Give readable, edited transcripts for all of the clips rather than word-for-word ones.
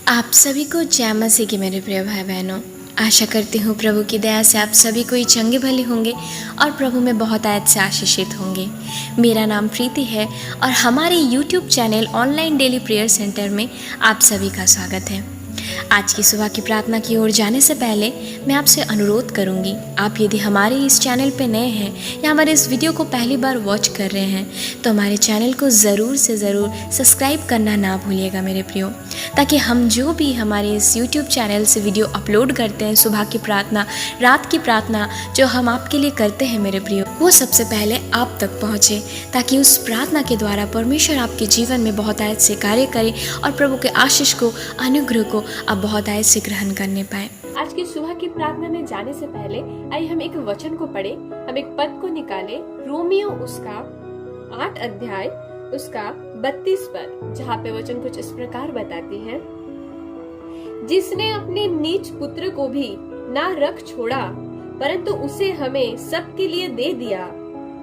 आप सभी को जय मसीह की मेरे प्रिय भाई बहनों। आशा करती हूँ प्रभु की दया से आप सभी कोई चंगे भले होंगे और प्रभु में बहुत आयत से आशीषित होंगे। मेरा नाम प्रीति है और हमारे YouTube channel online daily prayer centre में आप सभी का स्वागत है। आज की सुबह की प्रार्थना की ओर जाने से पहले मैं आपसे अनुरोध करूंगी, आप यदि हमारे इस चैनल पर नए हैं या हमारे इस वीडियो को पहली बार वॉच कर रहे हैं तो हमारे चैनल को ज़रूर से ज़रूर सब्सक्राइब करना ना भूलिएगा मेरे प्रियो, ताकि हम जो भी हमारे इस YouTube चैनल से वीडियो अपलोड करते हैं, सुबह की प्रार्थना, रात की प्रार्थना जो हम आपके लिए करते हैं मेरे प्रियो, वो सबसे पहले आप तक पहुँचे, ताकि उस प्रार्थना के द्वारा परमेश्वर आपके जीवन में बहुत आयत से कार्य करे और प्रभु के आशीष को, अनुग्रह को आप बहुत आयत से ग्रहण करने पाए। आज की सुबह की प्रार्थना में जाने से पहले आइए हम एक वचन को पढ़े, हम एक पद को निकाले, रोमियो उसका 8 अध्याय उसका 32 पद, जहाँ पे वचन कुछ इस प्रकार बताती है। जिसने अपने नीच पुत्र को भी ना रख छोड़ा, परंतु उसे हमें सबके लिए दे दिया,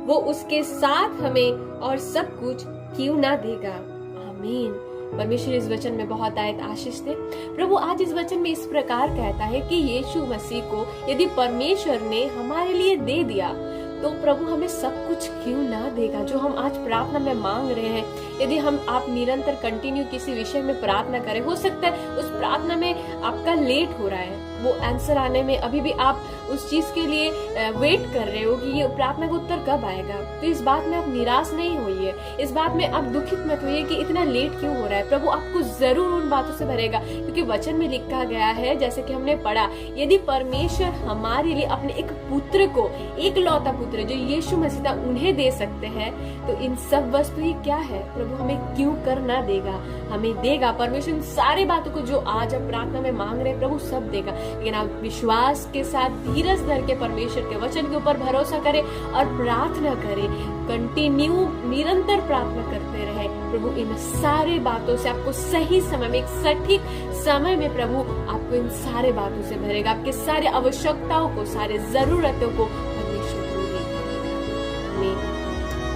वो उसके साथ हमें और सब कुछ क्यों ना देगा। आमीन। परमेश्वर इस वचन में बहुत आयत आशीष दे। प्रभु आज इस वचन में इस प्रकार कहता है कि यीशु मसीह को यदि परमेश्वर ने हमारे लिए दे दिया तो प्रभु हमें सब कुछ क्यों ना देगा। जो हम आज प्रार्थना में मांग रहे हैं, यदि आप निरंतर कंटिन्यू किसी विषय में प्रार्थना करें, हो सकता है उस प्रार्थना में आपका लेट हो रहा है, वो आंसर आने में अभी भी आप उस चीज के लिए वेट कर रहे हो कि ये प्रार्थना का उत्तर कब आएगा। तो इस बात में आप निराश नहीं होइए, इस बात में आप दुखित मत होइए कि इतना लेट क्यों हो रहा है। प्रभु आपको जरूर उन बातों से भरेगा, क्योंकि वचन में लिखा गया है, जैसे कि हमने पढ़ा, यदि परमेश्वर हमारे लिए अपने एक पुत्र को, एक लौता पुत्र जो यीशु मसीह था, उन्हें दे सकते हैं, तो इन सब वस्तु ही क्या है, प्रभु हमें क्यों कर ना देगा, हमें देगा। परमेश्वर इन सारी बातों को जो आज आप प्रार्थना में मांग रहे हैं, प्रभु सब देगा। लेकिन आप विश्वास के साथ धीरज धर के परमेश्वर के वचन के ऊपर भरोसा करें और प्रार्थना करें, कंटिन्यू निरंतर प्रार्थना करते रहे। प्रभु इन सारे बातों से आपको सही समय में, एक सटीक समय में प्रभु आपको इन सारे बातों से भरेगा, आपके सारे आवश्यकताओं को, सारे जरूरतों को परमेश्वर पूरी करेगा।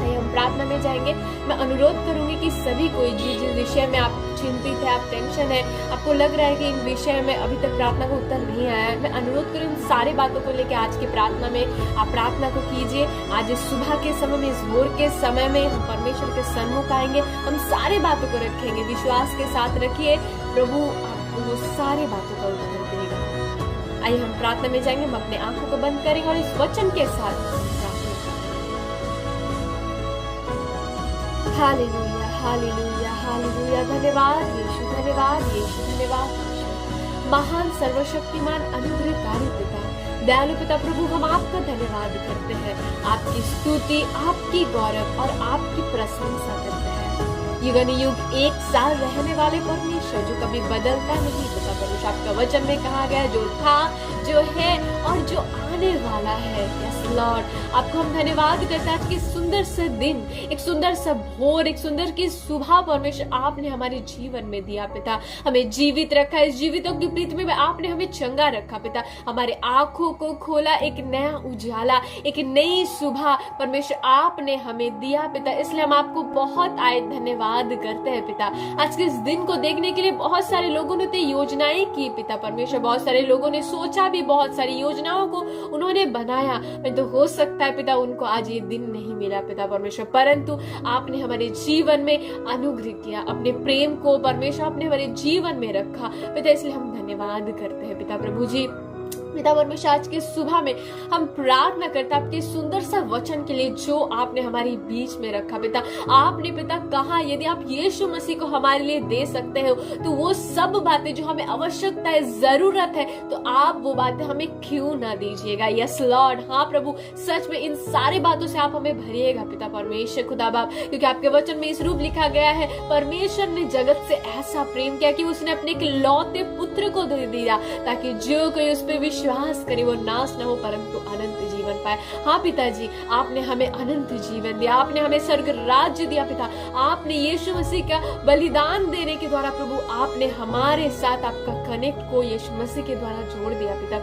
हम प्रार्थना में जाएंगे। मैं अनुरोध करूंगी कि सभी कोई जिस विषय में आप चिंतित है, आप टेंशन है, आपको लग रहा है कि इन विषय में अभी तक प्रार्थना का उत्तर नहीं आया है, मैं अनुरोध करूँ इन सारी बातों को लेकर आज की प्रार्थना में आप प्रार्थना को कीजिए। आज इस सुबह के समय में, इस भोर के समय में हम परमेश्वर के सन्मुख आएंगे, हम सारी बातों को रखेंगे, विश्वास के साथ रखिए, प्रभु आपको वो सारी बातों का उत्तर देगा। आइए हम प्रार्थना में जाएंगे, हम अपने आंखों को बंद करेंगे और इस वचन के साथ हालेलुया, हालेलुया, हालेलुया। धन्यवाद यीशु, धन्यवाद यीशु, धन्यवाद यीशु। महान सर्वशक्तिमान अनुग्रहकारी पिता, दयालु पिता, प्रभु हम आपका धन्यवाद करते हैं, आपकी स्तुति, आपकी गौरव और आपकी प्रशंसा करते हैं। युग युग एक साल रहने वाले परमेश्वर, जो कभी बदलता नहीं पिता, परमेश्वर आपका वचन में कहा गया, जो था, जो है और जो आने वाला है। यस लॉर्ड, आपको हम धन्यवाद करते हैं आज के सुंदर से दिन, एक सुंदर सा भोर, एक सुंदर की सुबह परमेश्वर आपने हमारे जीवन में दिया पिता, हमें जीवित रखा, इस जीवितों की पृथ्वी में आपने हमें चंगा रखा पिता, हमारे आंखों को खोला, एक नया उजाला, एक नई सुबह परमेश्वर आपने हमें दिया पिता, इसलिए हम आपको बहुत आए धन्यवाद करते हैं पिता। आज के इस दिन को देखने के लिए बहुत सारे लोगों ने योजनाएं की पिता परमेश्वर, बहुत सारे लोगों ने सोचा भी, बहुत सारी योजनाओं को उन्होंने बनाया, तो हो सकता है पिता उनको आज ये दिन नहीं मिला पिता परमेश्वर, परंतु आपने हमारे जीवन में अनुग्रह किया, अपने प्रेम को परमेश्वर आपने हमारे जीवन में रखा पिता, इसलिए हम धन्यवाद करते हैं पिता प्रभु जी। पिता परमेश्वर आज के सुबह में हम प्रार्थना करते हैं आपके सुंदर सा वचन के लिए जो आपने हमारे बीच में रखा पिता। आपने पिता कहा यदि आप यीशु मसीह को हमारे लिए दे सकते हो तो वो सब बातें जो हमें आवश्यकता है, जरूरत है, तो आप वो बातें हमें क्यों ना दीजिएगा। यस लॉर्ड, हाँ प्रभु, सच में इन सारी बातों से आप हमें भरिएगा पिता परमेश्वर खुदा बाप, क्योंकि आपके वचन में इस रूप लिखा गया है, परमेश्वर ने जगत से ऐसा प्रेम किया कि उसने अपने एक लौते पुत्र को दे दिया, ताकि जो कोई उस पर विश्वास करे वो नाश न हो परंतु अनंत जीवन पाए। हाँ पिताजी, आपने हमें अनंत जीवन दिया, आपने हमें स्वर्ग राज्य दिया पिता, आपने यीशु मसीह का बलिदान देने के द्वारा प्रभु आपने हमारे साथ आपका कनेक्ट को यीशु मसीह के द्वारा जोड़ दिया पिता।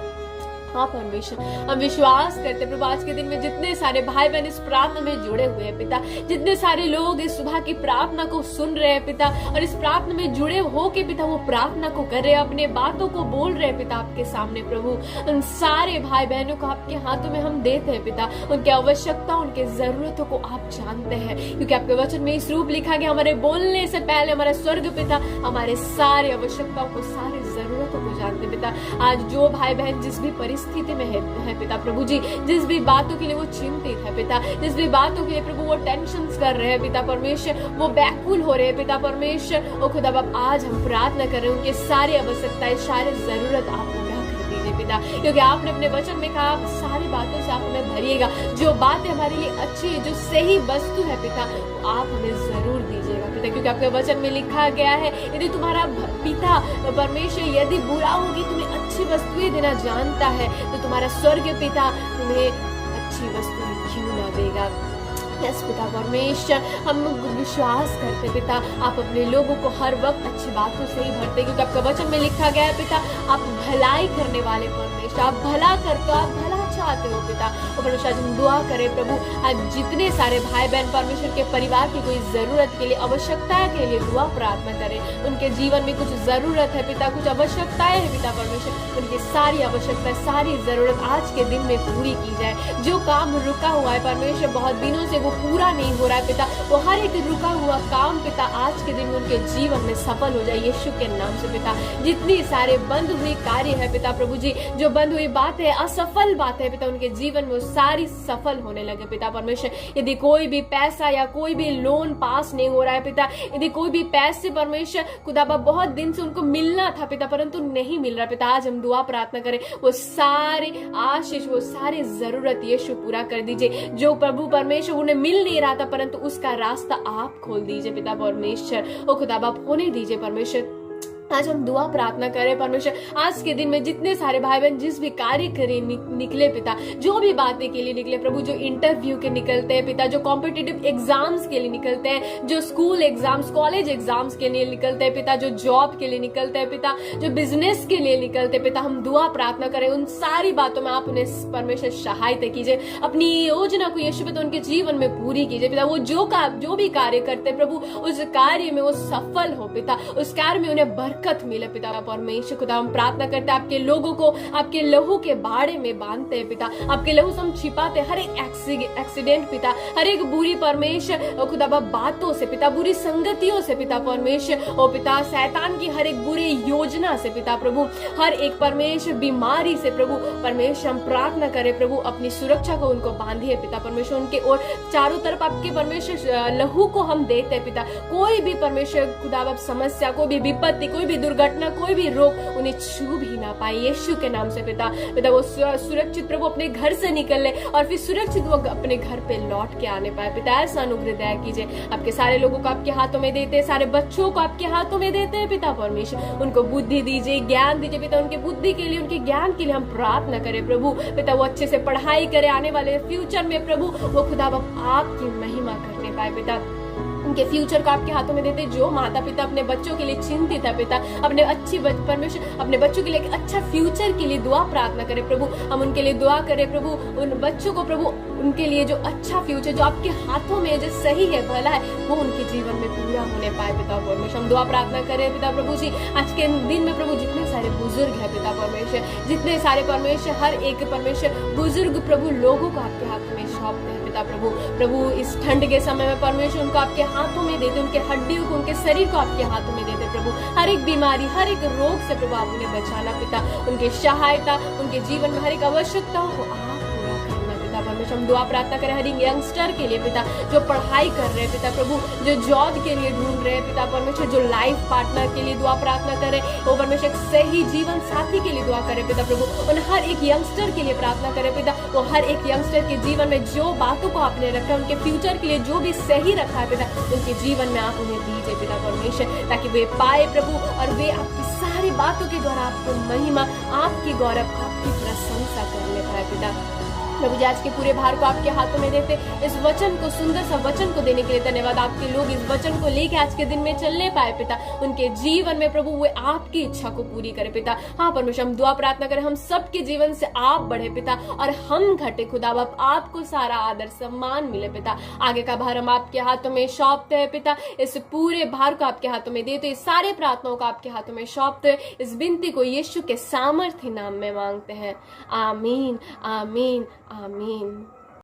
हाँ परमेश्वर, हम विश्वास करते प्रभु आज के दिन में जितने सारे भाई बहन इस प्रार्थना में जुड़े हुए हैं पिता, जितने सारे लोग इस सुबह की प्रार्थना को सुन रहे हैं पिता और इस प्रार्थना में जुड़े हो के पिता वो प्रार्थना को कर रहे हैं, अपने बातों को बोल रहे हैं पिता आपके सामने प्रभु, उन सारे भाई बहनों को आपके हाथों में हम देते हैं पिता। उनकी आवश्यकता, उनके जरूरतों को आप जानते हैं, क्योंकि आपके वचन में इस रूप लिखा गया, हमारे बोलने से पहले हमारा स्वर्ग पिता हमारे सारे आवश्यकताओं को, सारी जरूरतों को जानते पिता। आज जो भाई बहन जिस भी परिस्थिति में है पिता प्रभु जी, जिस भी बातों के लिए वो चिंतित है पिता, जिस भी बातों के लिए प्रभु वो टेंशन कर रहे हैं पिता परमेश्वर, वो व्याकुल हो रहे हैं पिता परमेश्वर, ओ खुदा बाप आज हम प्रार्थना कर रहे हैं उनके सारी आवश्यकताएं, सारी जरूरत आप पूरा कर दीजिए पिता, क्योंकि आपने अपने वचन में कहा आप सारी बातों से आप हमें भरिएगा, जो बातें हमारे लिए अच्छी है, जो सही वस्तु है पिता आप हमें जरूर दीजिएगा पिता, क्योंकि आपके वचन में लिखा गया है यदि तुम्हारा पिता परमेश्वर यदि बुरा होगी तुम्हें अच्छी वस्तुएं देना जानता है, तो तुम्हारा स्वर्ग पिता तुम्हें अच्छी वस्तुएं क्यों ना देगा। यस पिता परमेश्वर, हम विश्वास करते पिता आप अपने लोगों को हर वक्त अच्छी बातों से ही भरते, क्योंकि आपका वचन में लिखा गया है पिता आप भलाई करने वाले परमेश्वर, आप भला करते हो, आप भला चाहते हो पिता। और परमेश्वर आज हम दुआ करें प्रभु, आज जितने सारे भाई बहन परमेश्वर के परिवार की कोई जरूरत के लिए, आवश्यकता के लिए दुआ प्रार्थना करें, उनके जीवन में कुछ जरूरत है पिता, कुछ आवश्यकताएं है पिता परमेश्वर, उनकी सारी आवश्यकता, सारी जरूरत आज के दिन में पूरी की जाए। जो काम रुका हुआ है परमेश्वर बहुत दिनों से वो पूरा नहीं हो रहा है पिता, वो हर एक रुका हुआ काम पिता आज के दिन में उनके जीवन में सफल हो जाए यीशु के नाम से पिता। जितनी सारे बंद हुई कार्य है पिता प्रभु जी, जो बंद हुई बात है, असफल बात है पिता, उनके जीवन में वो सारी सफल होने लगे पिता परमेश्वर। यदि कोई भी पैसा या कोई भी लोन पास नहीं हो रहा है पिता, यदि कोई भी पैसे परमेश्वर खुदाबा बहुत दिन से उनको मिलना था पिता परंतु नहीं मिल रहा पिता, आज हम दुआ प्रार्थना करें वो सारे आशीष, वो सारी जरूरत यीशु पूरा कर दीजिए। जो प्रभु परमेश्वर उन्हें मिल नहीं रहा था परंतु उसका रास्ता आप खोल दीजिए पिता परमेश्वर, ओ खुदा बाप होने दीजिए परमेश्वर। आज हम दुआ प्रार्थना करें परमेश्वर, आज के दिन में जितने सारे भाई बहन जिस भी कार्य करे निकले पिता, जो भी बातें के लिए निकले प्रभु, जो इंटरव्यू के निकलते हैं पिता, जो कॉम्पिटिटिव एग्जाम्स के लिए निकलते हैं, जो स्कूल एग्जाम्स, कॉलेज एग्जाम्स के लिए निकलते हैं पिता, जो जॉब के लिए निकलते हैं पिता, जो बिजनेस के लिए निकलते हैं पिता, हम दुआ प्रार्थना करें उन सारी बातों में आप उन्हें परमेश्वर सहायता कीजिए, अपनी योजना को यीशु पिता उनके जीवन में पूरी कीजिए पिता। वो जो भी कार्य करते हैं प्रभु उस कार्य में वो सफल हो पिता, उस कार्य में उन्हें बरकत मिले पिता परमेश्वर खुदा। हम प्रार्थना करते हैं आपके लोगों को आपके लहू के बाड़े में बांधते हैं पिता, आपके लहू से हम छिपाते हर एक एक्सीडेंट पिता, हर एक बुरी परमेश्वर खुदा बातों से पिता, बुरी संगतियों से पिता परमेश्वर, ओ पिता शैतान की हर एक बुरी योजना से पिता प्रभु, हर एक परमेश्वर बीमारी से प्रभु परमेश्वर हम प्रार्थना करें प्रभु, अपनी सुरक्षा को उनको बांधिए पिता परमेश्वर, उनके और चारों तरफ आपके परमेश्वर लहू को हम देते हैं पिता। कोई भी परमेश्वर खुदा समस्या, कोई भी विपत्ति, कोई भी दुर्घटना, कोई भी रोग उन्हें छू भी ना पाए यीशु के नाम से पिता। पिता वो सुरक्षित प्रभु अपने घर से निकले और फिर सुरक्षित वो अपने घर पे लौट के आने पाए पिता, ऐसा अनुग्रह दया कीजिए। आपके सारे लोगों को आपके हाथों में देते हैं, सारे बच्चों को आपके हाथों में देते हैं पिता परमेश्वर, उनको बुद्धि दीजिए, ज्ञान दीजिए पिता, उनके बुद्धि के लिए, उनके ज्ञान के लिए हम प्रार्थना करें प्रभु पिता। वो अच्छे से पढ़ाई करे, आने वाले फ्यूचर में प्रभु वो खुदा आपकी महिमा करने पाए पिता। उनके फ्यूचर को आपके हाथों में देते। जो माता पिता अपने बच्चों के लिए चिंतित है पिता, अपने अच्छी परमेश्वर अपने बच्चों के लिए एक अच्छा फ्यूचर के लिए दुआ प्रार्थना करें प्रभु, हम उनके लिए दुआ करें प्रभु, उन बच्चों को प्रभु उनके लिए जो अच्छा फ्यूचर जो आपके हाथों में जो सही है, भला है, वो उनके जीवन में पूरा होने पाए पिता परमेश्वर। हम दुआ प्रार्थना करें पिता प्रभु जी, आज के दिन में प्रभु जितने सारे बुजुर्ग है पिता परमेश्वर, जितने सारे परमेश्वर हर एक परमेश्वर बुजुर्ग प्रभु लोगों को आपके हाथ में सौंपते हैं पिता प्रभु। प्रभु इस ठंड के समय में परमेश्वर उनको आपके हाथों में देते, उनके हड्डियों को, उनके शरीर को आपके हाथों में देते प्रभु। हर एक बीमारी, हर एक रोग से प्रभु आप उन्हें बचाना पिता, उनकी सहायता, उनके जीवन में हर एक आवश्यकताओं को आप पूरा करना पिता परमेश्वर। हम दुआ प्रार्थना करें हर एक यंगस्टर के लिए पिता, जो पढ़ाई कर रहे हैं पिता प्रभु, जो जॉब के लिए ढूंढ रहे हैं पिता परमेश्वर, जो लाइफ पार्टनर के लिए दुआ प्रार्थना करें, वो परमेश्वर सही जीवन साथी के लिए दुआ करें पिता प्रभु। और हर एक यंगस्टर के लिए प्रार्थना करें पिता, वो हर एक यंगस्टर के जीवन में जो बातों को आपने रखा, उनके फ्यूचर के लिए जो भी सही रखा है पिता, उनके जीवन में आप उन्हें दीजिए पिता परमेश्वर, ताकि वे पाए प्रभु और वे आपकी सारी बातों के द्वारा आपको महिमा, आपकी गौरव, आपकी प्रशंसा करने पाए पिता। प्रभु जी आज के पूरे भार को आपके हाथों में देते, इस वचन को, सुंदर सा वचन को देने के लिए धन्यवाद। आपके लोग इस वचन को लेके आज के दिन में चलने पाए पिता, उनके जीवन में प्रभु वो आपकी इच्छा को पूरी करे पिता। हाँ परमेश्वर, हम दुआ प्रार्थना करें हम सबके जीवन से आप बढ़े पिता और हम घटे खुदा बाप, आपको सारा आदर सम्मान मिले पिता। आगे का भार हम आपके हाथों में सौंपते हैं पिता, इस पूरे भार को आपके हाथों में देते, इस सारे प्रार्थनाओं को आपके हाथों में सौंपते हैं। इस विनती को यीशु के सामर्थ्य नाम में मांगते हैं। आमीन आमीन आमीन।